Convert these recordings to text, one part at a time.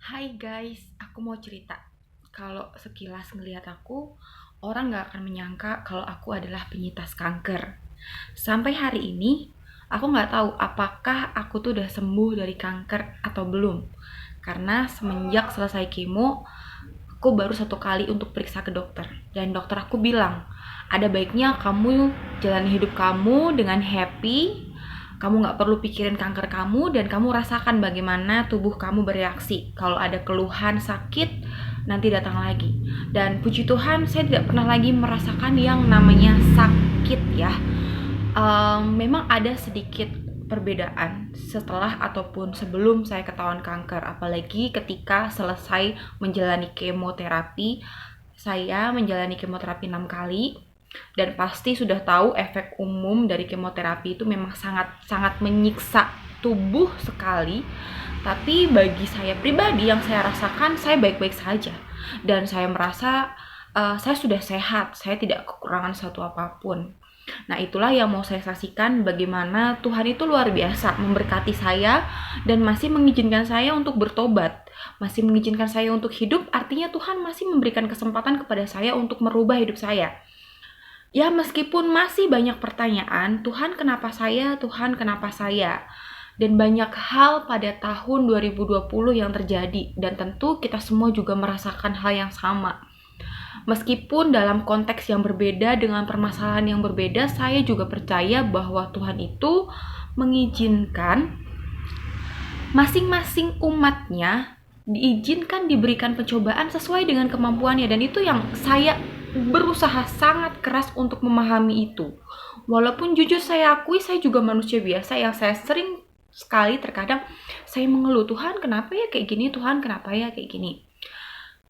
Hai guys, aku mau cerita. Kalau sekilas ngelihat aku, orang gak akan menyangka kalau aku adalah penyintas kanker. Sampai hari ini, aku gak tahu apakah aku tuh udah sembuh dari kanker atau belum. Karena semenjak selesai kemo, aku baru 1 kali untuk periksa ke dokter. Dan dokter aku bilang, ada baiknya kamu jalani hidup kamu dengan happy, kamu gak perlu pikirin kanker kamu, dan kamu rasakan bagaimana tubuh kamu bereaksi. Kalau ada keluhan sakit, nanti datang lagi. Dan puji Tuhan, saya tidak pernah lagi merasakan yang namanya sakit ya. Memang ada sedikit perbedaan setelah ataupun sebelum saya ketahuan kanker, apalagi ketika selesai menjalani kemoterapi. Saya menjalani kemoterapi 6 kali dan pasti sudah tahu efek umum dari kemoterapi itu memang sangat menyiksa tubuh sekali. Tapi bagi saya pribadi, yang saya rasakan, saya baik-baik saja dan saya merasa saya sudah sehat, saya tidak kekurangan satu apapun. Nah, itulah yang mau saya saksikan, bagaimana Tuhan itu luar biasa memberkati saya dan masih mengizinkan saya untuk bertobat, masih mengizinkan saya untuk hidup. Artinya Tuhan masih memberikan kesempatan kepada saya untuk merubah hidup saya. Ya, meskipun masih banyak pertanyaan, Tuhan kenapa saya, Tuhan kenapa saya? Dan banyak hal pada tahun 2020 yang terjadi, dan tentu kita semua juga merasakan hal yang sama. Meskipun dalam konteks yang berbeda, dengan permasalahan yang berbeda, saya juga percaya bahwa Tuhan itu mengizinkan masing-masing umatnya diizinkan diberikan pencobaan sesuai dengan kemampuannya. Dan itu yang saya berusaha sangat keras untuk memahami itu. Walaupun jujur saya akui, saya juga manusia biasa yang saya sering sekali terkadang saya mengeluh, Tuhan kenapa ya kayak gini, Tuhan kenapa ya kayak gini.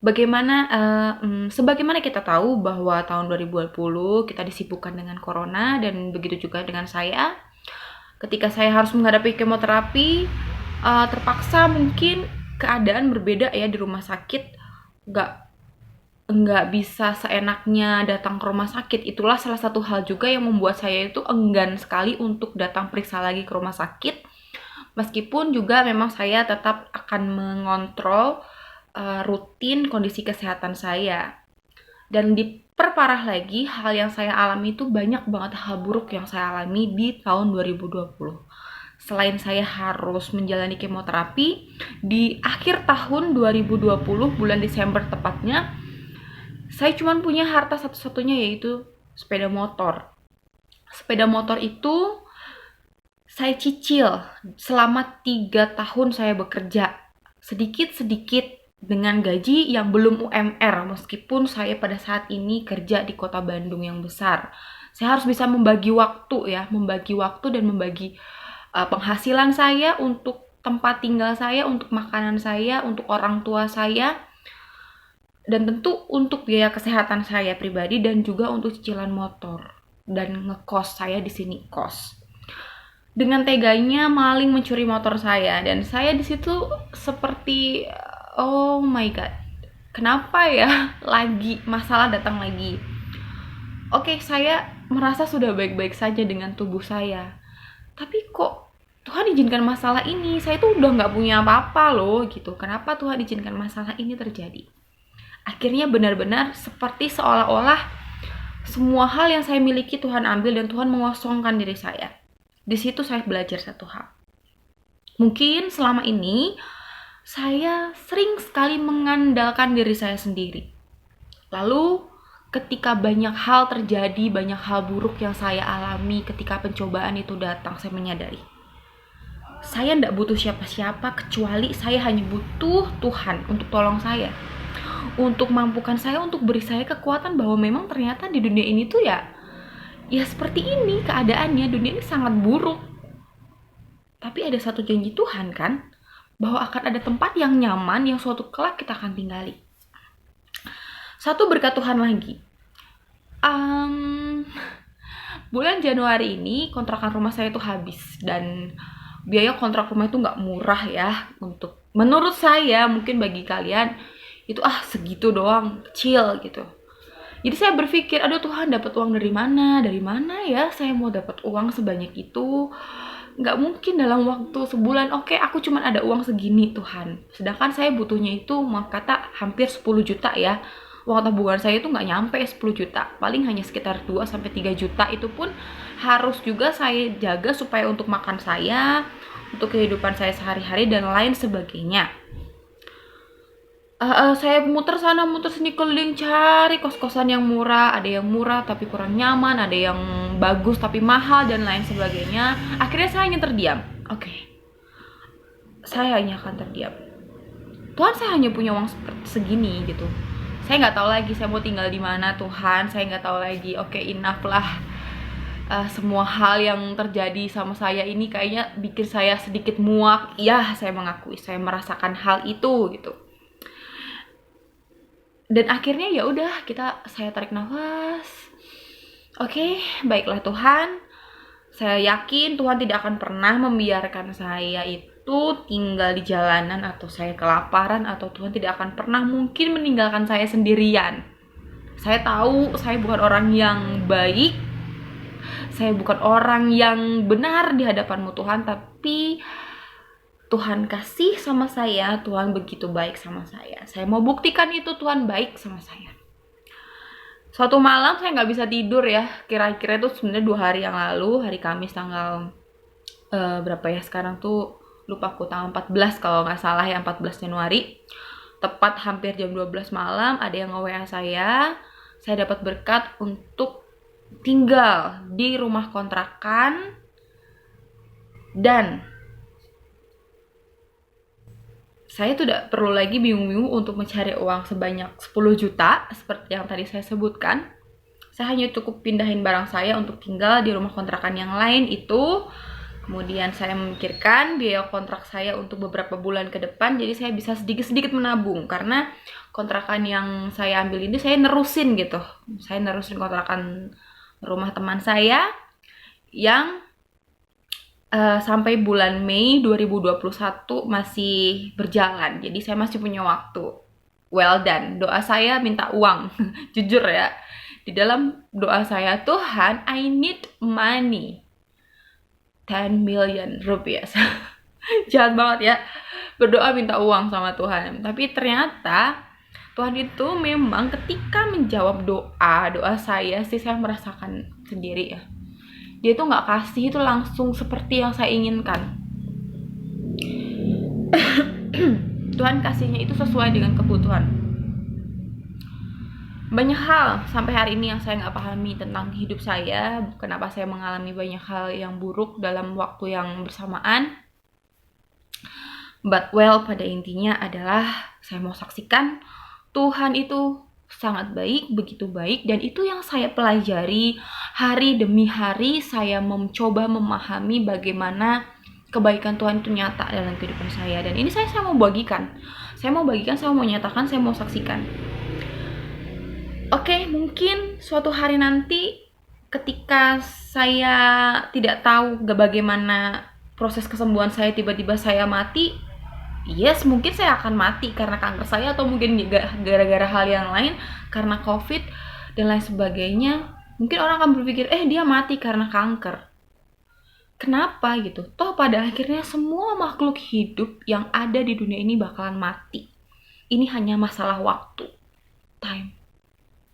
Sebagaimana kita tahu bahwa tahun 2020 kita disibukkan dengan corona, dan begitu juga dengan saya. Ketika saya harus menghadapi kemoterapi, terpaksa mungkin keadaan berbeda ya di rumah sakit. Nggak bisa seenaknya datang ke rumah sakit. Itulah salah satu hal juga yang membuat saya itu enggan sekali untuk datang periksa lagi ke rumah sakit. Meskipun juga memang saya tetap akan mengontrol rutin kondisi kesehatan saya. Dan diperparah lagi, hal yang saya alami itu banyak banget hal buruk yang saya alami di tahun 2020. Selain saya harus menjalani kemoterapi, di akhir tahun 2020, bulan Desember tepatnya, saya cuma punya harta satu-satunya, yaitu sepeda motor. Sepeda motor itu saya cicil selama 3 tahun saya bekerja, sedikit-sedikit dengan gaji yang belum UMR, meskipun saya pada saat ini kerja di kota Bandung yang besar. Saya harus bisa membagi waktu dan membagi penghasilan saya untuk tempat tinggal saya, untuk makanan saya, untuk orang tua saya, dan tentu untuk biaya kesehatan saya pribadi, dan juga untuk cicilan motor dan ngekos. Saya di sini kos. Dengan teganya maling mencuri motor saya, dan saya di situ seperti oh my god, kenapa ya lagi masalah datang lagi. Oke, saya merasa sudah baik-baik saja dengan tubuh saya, tapi kok Tuhan izinkan masalah ini? Saya tuh udah gak punya apa-apa loh gitu. Kenapa Tuhan izinkan masalah ini terjadi? Akhirnya benar-benar seperti seolah-olah semua hal yang saya miliki Tuhan ambil, dan Tuhan mengosongkan diri saya. Di situ saya belajar satu hal. Mungkin selama ini saya sering sekali mengandalkan diri saya sendiri. Lalu ketika banyak hal terjadi, banyak hal buruk yang saya alami ketika pencobaan itu datang, saya menyadari saya tidak butuh siapa-siapa, kecuali saya hanya butuh Tuhan untuk tolong saya, untuk mampukan saya, untuk beri saya kekuatan bahwa memang ternyata di dunia ini tuh ya seperti ini keadaannya. Dunia ini sangat buruk, tapi ada satu janji Tuhan kan, bahwa akan ada tempat yang nyaman yang suatu kelak kita akan tinggali. Satu berkat Tuhan lagi, bulan Januari ini kontrakan rumah saya itu habis, dan biaya kontrak rumah itu nggak murah ya, untuk menurut saya. Mungkin bagi kalian itu segitu doang, kecil gitu. Jadi saya berpikir, aduh Tuhan, dapat uang dari mana ya saya mau dapat uang sebanyak itu. nggak mungkin dalam waktu sebulan, oke, aku cuman ada uang segini Tuhan. Sedangkan saya butuhnya itu mau kata hampir 10 juta ya. Uang tabungan saya itu nggak nyampe 10 juta. Paling hanya sekitar 2-3 juta. Itu pun harus juga saya jaga supaya untuk makan saya, untuk kehidupan saya sehari-hari dan lain sebagainya. Saya muter sana muter sini keliling cari kos-kosan yang murah, ada yang murah tapi kurang nyaman, ada yang bagus tapi mahal dan lain sebagainya. Akhirnya saya hanya terdiam. Oke. Saya hanya akan terdiam. Tuhan, saya hanya punya uang seperti segini gitu. Saya nggak tahu lagi saya mau tinggal di mana Tuhan. Saya nggak tahu lagi. Oke, enough lah. Semua hal yang terjadi sama saya ini kayaknya bikin saya sedikit muak. Ya, saya mengakui saya merasakan hal itu gitu. Dan akhirnya ya udah saya tarik nafas. Oke, baiklah Tuhan. Saya yakin Tuhan tidak akan pernah membiarkan saya itu tinggal di jalanan atau saya kelaparan, atau Tuhan tidak akan pernah mungkin meninggalkan saya sendirian. Saya tahu saya bukan orang yang baik. Saya bukan orang yang benar di hadapan-Mu Tuhan, tapi Tuhan kasih sama saya, Tuhan begitu baik sama saya. Saya mau buktikan itu Tuhan baik sama saya. Suatu malam saya nggak bisa tidur ya. Kira-kira itu sebenarnya 2 hari yang lalu, hari Kamis tanggal berapa ya sekarang tuh, lupa aku, tanggal 14 kalau nggak salah ya, 14 Januari. Tepat hampir jam 12 malam ada yang nge-WA saya. Saya dapat berkat untuk tinggal di rumah kontrakan dan saya tidak perlu lagi bingung-bingung untuk mencari uang sebanyak 10 juta seperti yang tadi saya sebutkan. Saya hanya cukup pindahin barang saya untuk tinggal di rumah kontrakan yang lain itu. Kemudian saya memikirkan biaya kontrak saya untuk beberapa bulan ke depan, jadi saya bisa sedikit-sedikit menabung. Karena kontrakan yang saya ambil ini saya nerusin gitu. Saya nerusin kontrakan rumah teman saya yang sampai bulan Mei 2021 masih berjalan. Jadi saya masih punya waktu. Well done. Doa saya minta uang. Jujur ya. Di dalam doa saya, Tuhan, I need money. 10 million rupiah. Jahat banget ya. Berdoa minta uang sama Tuhan. Tapi ternyata Tuhan itu memang ketika menjawab doa saya sih, saya merasakan sendiri ya. Dia tuh nggak kasih itu langsung seperti yang saya inginkan. Tuhan kasihnya itu sesuai dengan kebutuhan. Banyak hal sampai hari ini yang saya nggak pahami tentang hidup saya. Kenapa saya mengalami banyak hal yang buruk dalam waktu yang bersamaan. But well, pada intinya adalah saya mau saksikan Tuhan itu sangat baik, begitu baik, dan itu yang saya pelajari hari demi hari. Saya mencoba memahami bagaimana kebaikan Tuhan itu nyata dalam kehidupan saya, dan ini saya mau bagikan, saya mau nyatakan, saya mau saksikan. Oke, mungkin suatu hari nanti ketika saya tidak tahu bagaimana proses kesembuhan saya, tiba-tiba saya mati. Yes, mungkin saya akan mati karena kanker saya, atau mungkin gara-gara hal yang lain, karena COVID dan lain sebagainya. Mungkin orang akan berpikir, dia mati karena kanker. Kenapa gitu? Toh pada akhirnya semua makhluk hidup yang ada di dunia ini bakalan mati. Ini hanya masalah waktu. Time.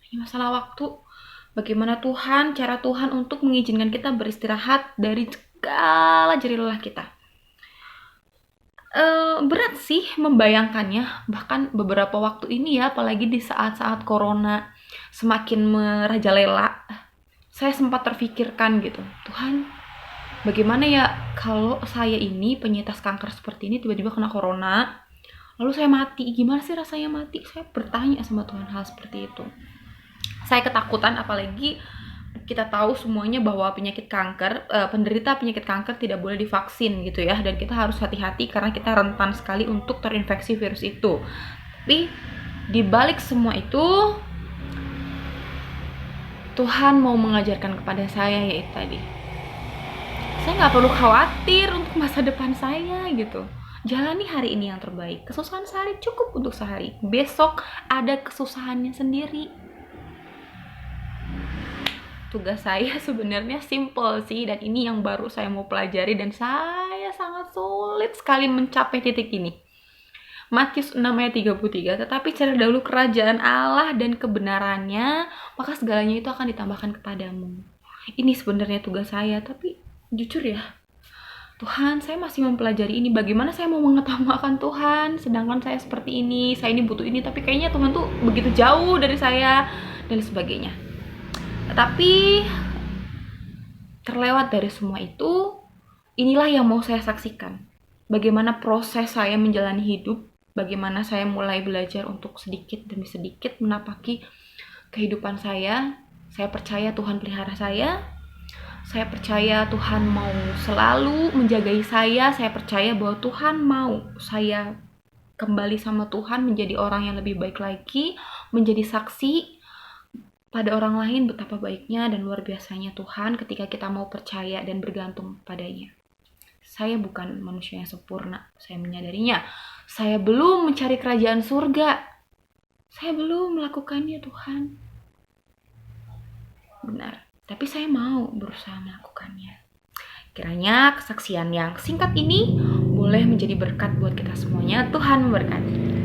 Hanya masalah waktu. Bagaimana cara Tuhan untuk mengizinkan kita beristirahat dari segala jerih lelah kita. Berat sih membayangkannya, bahkan beberapa waktu ini ya, apalagi di saat-saat corona semakin merajalela, saya sempat terfikirkan gitu, Tuhan, bagaimana ya kalau saya ini penyintas kanker seperti ini tiba-tiba kena corona, lalu saya mati, gimana sih rasanya mati? Saya bertanya sama Tuhan hal seperti itu. Saya ketakutan, apalagi kita tahu semuanya bahwa penderita penyakit kanker tidak boleh divaksin gitu ya, dan kita harus hati-hati karena kita rentan sekali untuk terinfeksi virus itu. Tapi di balik semua itu, Tuhan mau mengajarkan kepada saya yaitu tadi, saya nggak perlu khawatir untuk masa depan saya gitu. Jalani hari ini yang terbaik. Kesusahan sehari cukup untuk sehari, besok ada kesusahannya sendiri. tugas saya sebenarnya simple sih, dan ini yang baru saya mau pelajari dan saya sangat sulit sekali mencapai titik ini. Matius 6 ayat 33, tetapi cari dahulu kerajaan Allah dan kebenarannya, maka segalanya itu akan ditambahkan kepadamu. Ini sebenarnya tugas saya, tapi jujur ya, Tuhan, saya masih mempelajari ini. Bagaimana saya mau mengutamakan Tuhan, sedangkan saya seperti ini, saya ini butuh ini, tapi kayaknya Tuhan tuh begitu jauh dari saya, dan sebagainya. Tetapi terlewat dari semua itu, inilah yang mau saya saksikan. Bagaimana proses saya menjalani hidup, bagaimana saya mulai belajar untuk sedikit demi sedikit menapaki kehidupan saya. Saya percaya Tuhan pelihara saya percaya Tuhan mau selalu menjagai saya percaya bahwa Tuhan mau saya kembali sama Tuhan, menjadi orang yang lebih baik lagi, menjadi saksi pada orang lain betapa baiknya dan luar biasanya Tuhan ketika kita mau percaya dan bergantung padanya. Saya bukan manusia yang sempurna, saya menyadarinya. Saya belum mencari kerajaan surga. Saya belum melakukannya, Tuhan. Benar, tapi saya mau berusaha melakukannya. Kiranya kesaksian yang singkat ini boleh menjadi berkat buat kita semuanya. Tuhan memberkati.